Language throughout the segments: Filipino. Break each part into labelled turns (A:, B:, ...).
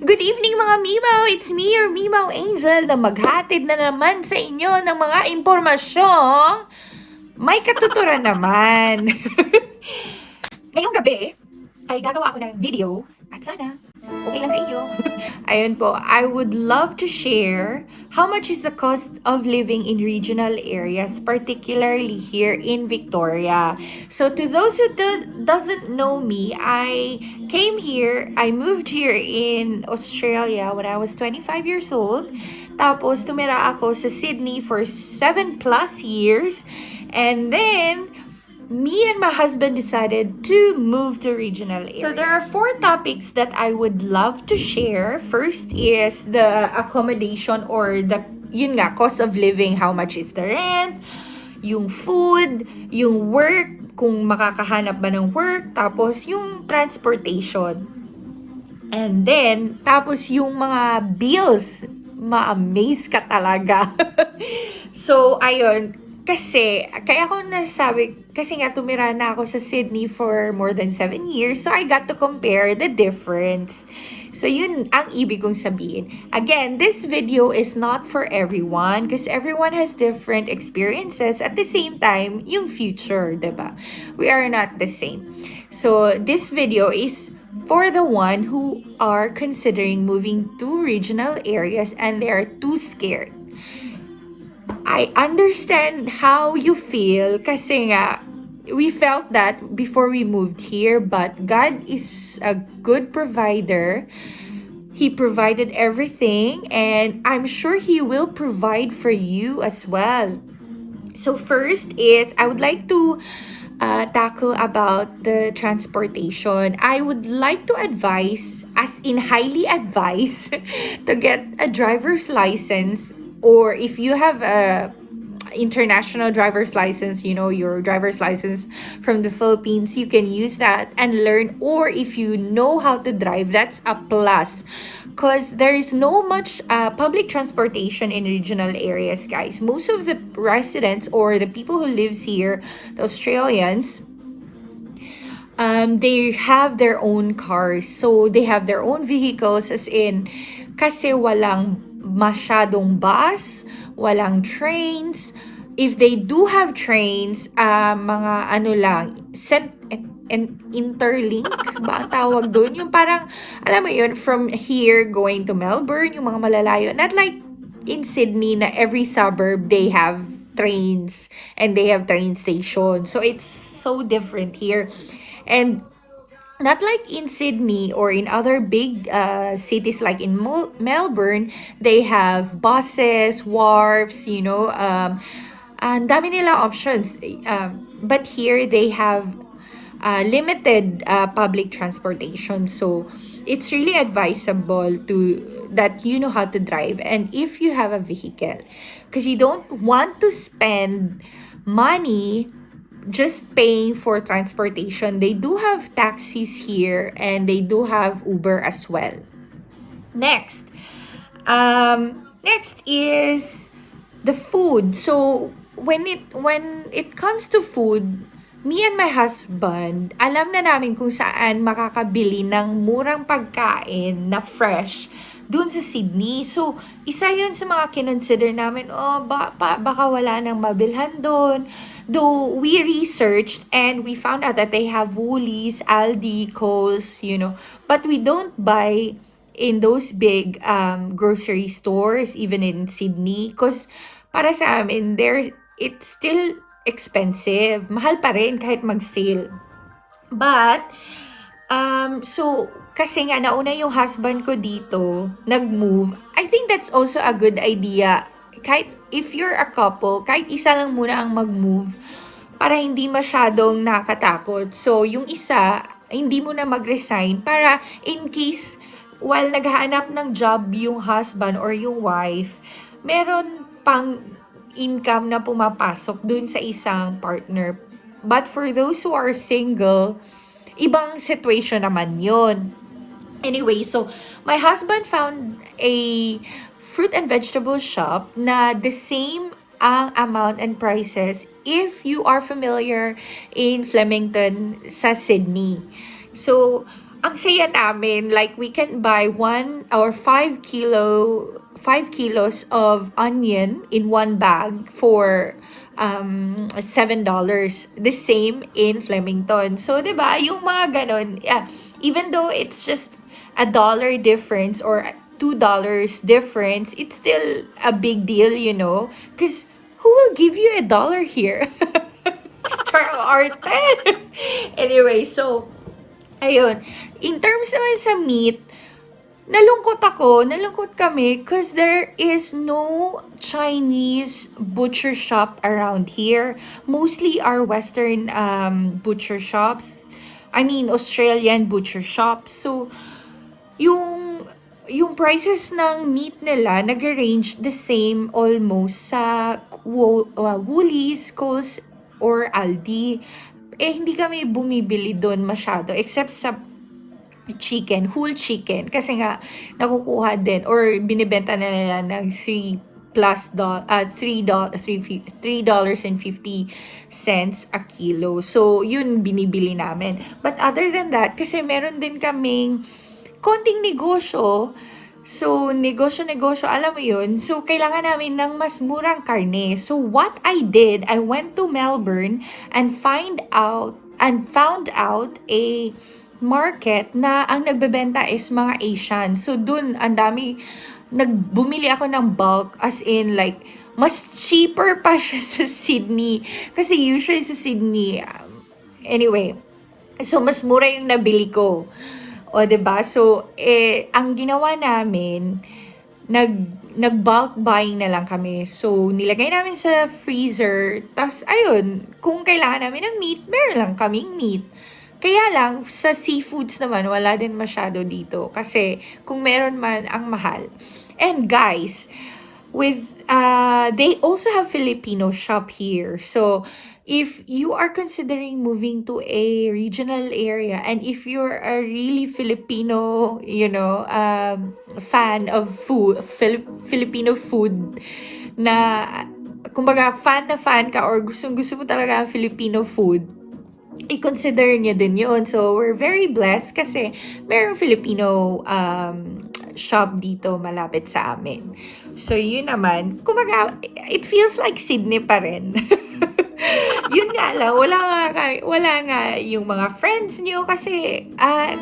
A: Good evening mga Mimaw! It's me, your Mimaw Angel, na maghatid na naman sa inyo ng mga impormasyong may katuturan naman. Ngayong gabi ay gagawa ako ng video at sana okay lang sa inyo. Ayun po, I would love to share how much is the cost of living in regional areas, particularly here in Victoria. So to those who doesn't know me, I moved here in Australia when I was 25 years old. Tapos tumira ako sa Sydney for 7 plus years. And then me and my husband decided to move to regional area. So there are 4 topics that I would love to share. First is the accommodation or the cost of living, how much is the rent, yung food, yung work, kung makakahanap ba ng work, tapos yung transportation. And then, tapos yung mga bills, ma-amaze ka talaga. So, ayun, kaya ako nasabi, kasi nga tumira na ako sa Sydney for more than 7 years, so I got to compare the difference. So yun ang ibig kong sabihin. Again, this video is not for everyone because everyone has different experiences. At the same time, yung future, diba? We are not the same. So this video is for the one who are considering moving to regional areas and they are too scared. I understand how you feel kasi nga we felt that before we moved here, but God is a good provider. He provided everything and I'm sure He will provide for you as well. So first is I would like to tackle about the transportation. I would like to advise, as in highly advise, to get a driver's license, or if you have a international driver's license, your driver's license from the Philippines, you can use that and learn. Or if you know how to drive, that's a plus, because there is no much public transportation in regional areas, guys. Most of the residents or the people who lives here, the Australians, they have their own cars, so they have their own vehicles, as in kasi walang masyadong bus, walang trains. If they do have trains, mga interlink ba ang tawag doon? Yung parang, alam mo yun, from here going to Melbourne, yung mga malalayo. Not like in Sydney na every suburb they have trains and they have train stations. So it's so different here. And not like in Sydney or in other big cities like in Melbourne, they have buses, wharfs, ang dami nila options. But here they have limited public transportation. So it's really advisable that you know how to drive, and if you have a vehicle, because you don't want to spend money just paying for transportation. They do have taxis here and they do have Uber as well. Next is the food. So when it comes to food, me and my husband, alam na namin kung saan makakabili ng murang pagkain na fresh dun sa Sydney. So, isa yun sa mga kinonsider namin, baka wala nang mabilhan dun. Though we researched and we found out that they have Woolies, Aldi, Coles, but we don't buy in those big grocery stores, even in Sydney, because para sa amin, it's still expensive. Mahal pa rin kahit mag-sale. But, so, kasi nga nauna yung husband ko dito, nag-move. I think that's also a good idea. Kahit if you're a couple, kahit isa lang muna ang mag-move para hindi masyadong nakatakot. So, yung isa, hindi mo na mag-resign para in case while naghahanap ng job yung husband or yung wife, meron pang income na pumapasok dun sa isang partner. But for those who are single, ibang situation naman yun. Anyway, so my husband found a fruit and vegetable shop na the same ang amount and prices if you are familiar in Flemington sa Sydney. So, ang saya namin, like we can buy 5 kilos of onion in one bag for $7. The same in Flemington. So, 'di ba, yung mga ganon, yeah, even though it's just $1 difference or $2 difference, it's still a big deal, because who will give you $1 here? Char or 10. Anyway, so ayun. In terms naman sa meat, nalungkot kami because there is no Chinese butcher shop around here. Mostly our Western butcher shops. I mean, Australian butcher shops. So, yung yung prices ng meat nila nag-range the same almost sa Woolies, Coles, or Aldi. Hindi kami bumibili doon masyado except sa chicken, whole chicken. Kasi nga, nakukuha din or binibenta na nila ng $3.50 a kilo. So, yun binibili namin. But other than that, kasi meron din kaming konting negosyo. So, negosyo-negosyo, alam mo yun. So, kailangan namin ng mas murang karne. So, what I did, I went to Melbourne and found out a market na ang nagbebenta is mga Asian. So, dun, ang dami, bumili ako ng bulk, as in, like, mas cheaper pa siya sa Sydney. Kasi usually sa Sydney, anyway, so, mas mura yung nabili ko. O, 'di ba? So, ang ginawa namin, nag-bulk buying na lang kami. So, nilagay namin sa freezer. Tapos, ayun, kung kailangan namin ng meat, meron lang kaming meat. Kaya lang, sa seafoods naman, wala din masyado dito. Kasi, kung meron man, ang mahal. And guys, they also have Filipino shop here. So, if you are considering moving to a regional area and if you're a really Filipino, fan of food, Filipino food, na kumbaga fan na fan ka or gustong-gusto mo talaga ang Filipino food, i-consider niyo din yun. So, we're very blessed kasi merong Filipino shop dito malapit sa amin. So, yun naman, kumbaga, it feels like Sydney pa rin. Yun nga lang, wala nga yung mga friends niyo kasi,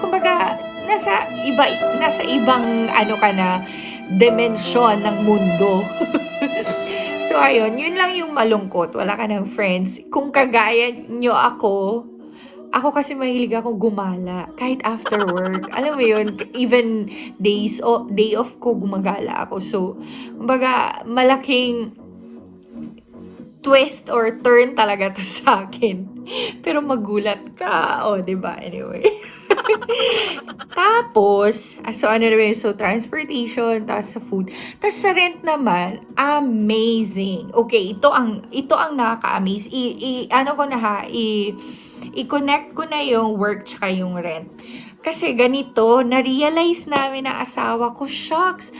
A: kumbaga, nasa ibang ano ka na, dimensyon ng mundo. So, ayun, yun lang yung malungkot. Wala ka ng friends. Kung kagaya nyo ako kasi mahilig ako gumala. Kahit after work. Alam mo yun, even day off ko, gumagala ako. So, kumbaga, malaking twist or turn talaga to sa akin. Pero magulat ka. O, diba? Anyway. Tapos, so ano naman yun? So, transportation, tapos sa food. Tapos sa rent naman, amazing. Okay, ito ang nakaka-amaze. Ano ko na ha, i-connect ko na yung work tsaka yung rent. Kasi ganito, na-realize namin na asawa ko, shucks,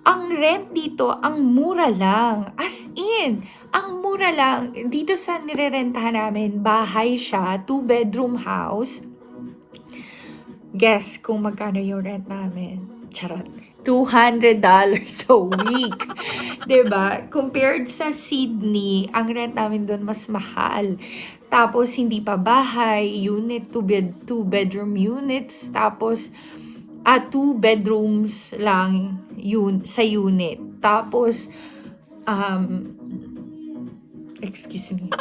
A: ang rent dito, ang mura lang. As in, ang mura lang. Dito sa nirerentahan namin, bahay siya, 2-bedroom house. Guess kung magkano yung rent namin. Charot. $200 a week. 'Di ba? Compared sa Sydney, ang rent namin doon mas mahal. Tapos, hindi pa bahay, unit, 2-bedroom units. Tapos, 2 bedrooms lang sa unit. Tapos, excuse me.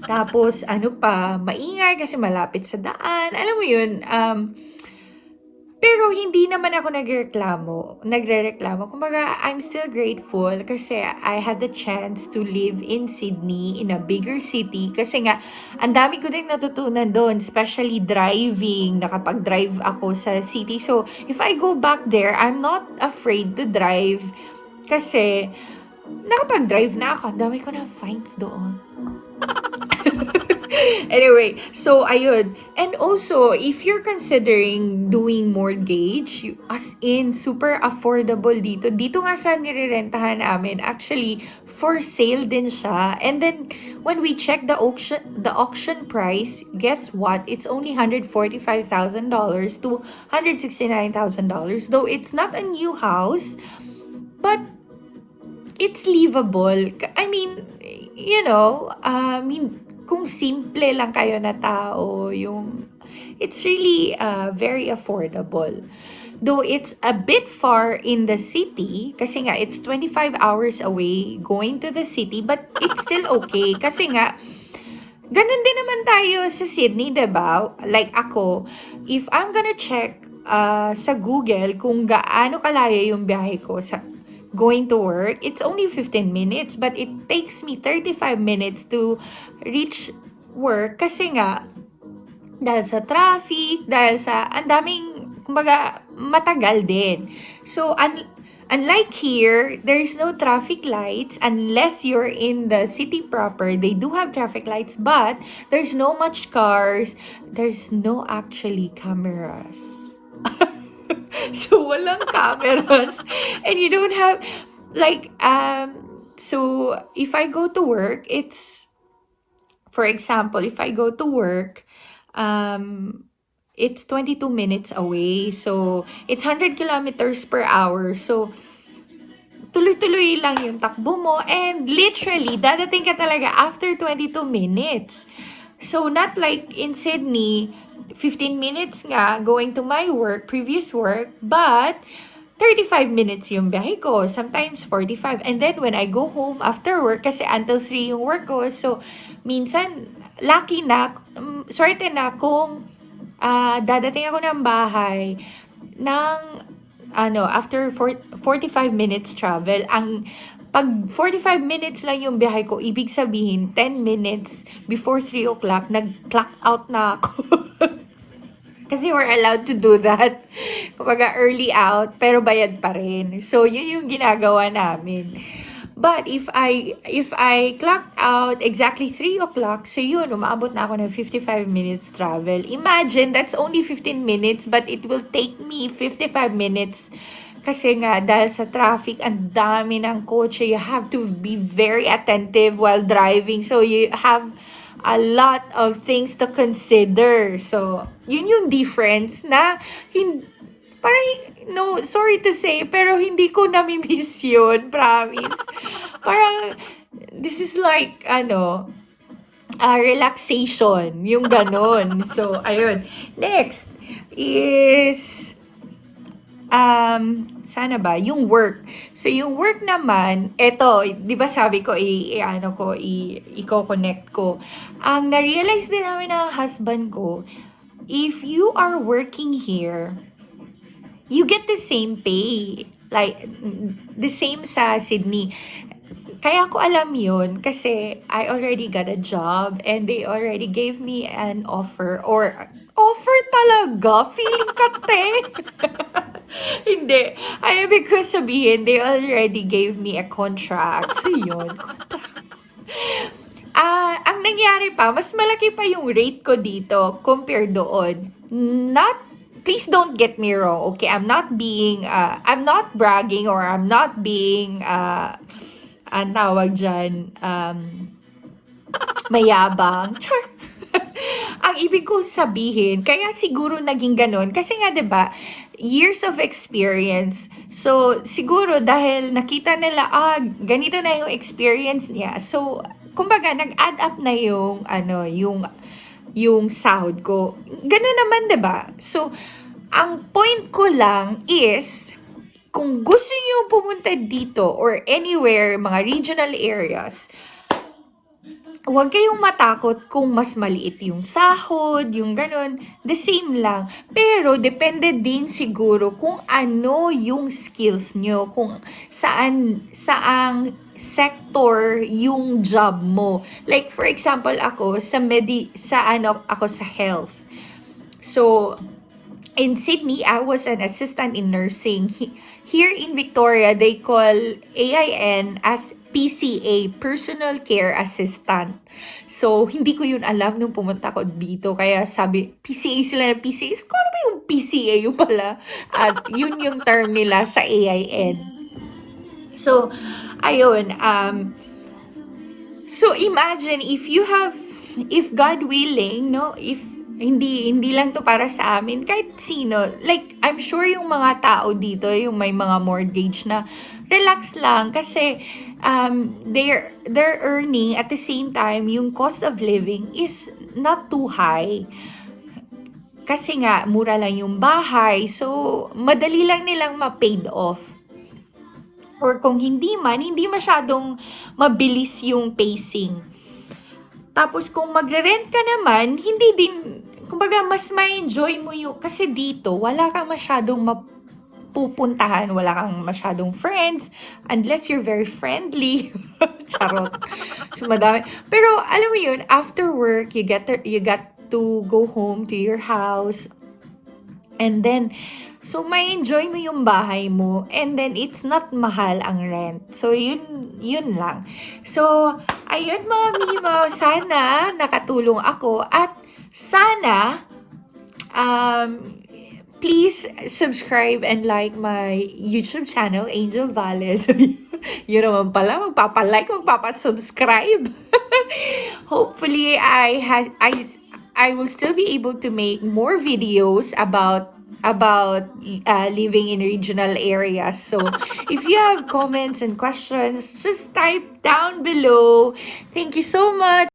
A: Tapos, ano pa, maingay kasi malapit sa daan. Alam mo yun, pero hindi naman ako nagre-reklamo. Kumbaga, I'm still grateful kasi I had the chance to live in Sydney, in a bigger city. Kasi nga, ang dami ko din natutunan doon, especially driving. Nakapag-drive ako sa city. So, if I go back there, I'm not afraid to drive. Kasi, nakapag-drive na ako. Ang dami ko na fines doon. Anyway, so ayun. And also, if you're considering doing mortgage, as in, super affordable dito. Dito nga sa nirerentahan namin, actually, for sale din siya. And then, when we check the auction price, guess what? It's only $145,000 to $169,000. Though it's not a new house, but it's livable. I mean, kung simple lang kayo na tao, it's really very affordable. Though it's a bit far in the city, kasi nga, it's 25 hours away going to the city, but it's still okay. Kasi nga, ganun din naman tayo sa Sydney, 'di ba? Like ako, if I'm gonna check sa Google kung gaano kalayo yung biyahe ko sa going to work, it's only 15 minutes, but it takes me 35 minutes to reach work kasi nga dahil sa traffic, dahil sa ang daming, kumbaga, matagal din. So, unlike here, there's no traffic lights unless you're in the city proper. They do have traffic lights, but there's no much cars. There's no actually cameras. So, walang cameras. And you don't have, like, so, if I go to work, for example, if I go to work, it's 22 minutes away. So, it's 100 kilometers per hour. So, tuloy-tuloy lang yung takbo mo. And literally, dadating ka talaga after 22 minutes. So, not like in Sydney, 15 minutes nga going to my work, previous work, but 35 minutes yung biyahe ko, sometimes 45. And then when I go home after work, kasi until 3 yung work ko, so minsan, lucky na, swerte na kung dadating ako ng bahay ng, after 45 minutes travel. Pag 45 minutes lang yung biyahe ko, ibig sabihin, 10 minutes before 3 o'clock, nag-clock out na ako. Kasi we're allowed to do that. Kumbaga, early out, pero bayad pa rin. So, yun yung ginagawa namin. But if I clock out exactly 3 o'clock, so yun, umaabot na ako ng 55 minutes travel. Imagine, that's only 15 minutes, but it will take me 55 minutes. Kasi nga, dahil sa traffic, ang dami ng kotse. You have to be very attentive while driving. So, you have a lot of things to consider. So, yun yung difference na, parang, no, sorry to say, pero hindi ko nami-miss yun, promise. Parang, this is like, relaxation, yung ganon. So, ayun. Next is, sana ba? Yung work. So, yung work naman, eto, di ba sabi ko, i-connect ko. Ang na-realize din namin ng husband ko, if you are working here, you get the same pay. Like, the same sa Sydney. Kaya ko alam yun kasi I already got a job and they already gave me an offer. Or, offer talaga? Feeling kate. Hindi. Ay, ibig ko sabihin, they already gave me a contract. So, yun. Ang nangyari pa, mas malaki pa yung rate ko dito compared doon. Please don't get me wrong, okay? I'm not bragging or I'm not being, ang tawag dyan, mayabang. Char. Ang ibig ko sabihin, kaya siguro naging ganun. Kasi nga, 'di ba, years of experience. So, siguro dahil nakita nila, ganito na yung experience niya. So, kumbaga, nag-add up na yung sahod ko. Ganun naman, 'di ba? So, ang point ko lang is, kung gusto niyo pumunta dito or anywhere, mga regional areas, huwag kayong matakot kung mas maliit yung sahod, yung ganun. The same lang. Pero, depende din siguro kung ano yung skills nyo. Kung saang sector yung job mo. Like, for example, ako, ako sa health. So, in Sydney, I was an assistant in nursing. Here in Victoria, they call AIN as PCA, Personal Care Assistant. So, hindi ko yun alam nung pumunta ko dito. Kaya sabi, PCA sila na PCA. So, ano ba yung PCA yung pala? At yun yung term nila sa AIN. So, ayun, so imagine if God willing, no, if hindi lang to para sa amin, kahit sino, like, I'm sure yung mga tao dito, yung may mga mortgage na, relax lang, kasi, they're earning at the same time, yung cost of living is not too high. Kasi nga, mura lang yung bahay, so, madali lang nilang ma-paid off. Or kung hindi man, hindi masyadong mabilis yung pacing. Tapos kung magre-rent ka naman, hindi din, kumbaga mas ma-enjoy mo yung, kasi dito, wala kang masyadong mapupuntahan, wala kang masyadong friends, unless you're very friendly. Charot. So, madami. Pero, alam mo yun, after work, you get to go home to your house, and then, so may enjoy mo yung bahay mo, and then it's not mahal ang rent. So yun lang. So ayun mga Mimo, sana nakatulong ako, at sana please subscribe and like my YouTube channel, Angel Valles. Yun naman pala, magpapa-like, magpapa-subscribe. Hopefully I will still be able to make more videos about living in regional areas. So if you have comments and questions, just type down below. Thank you so much.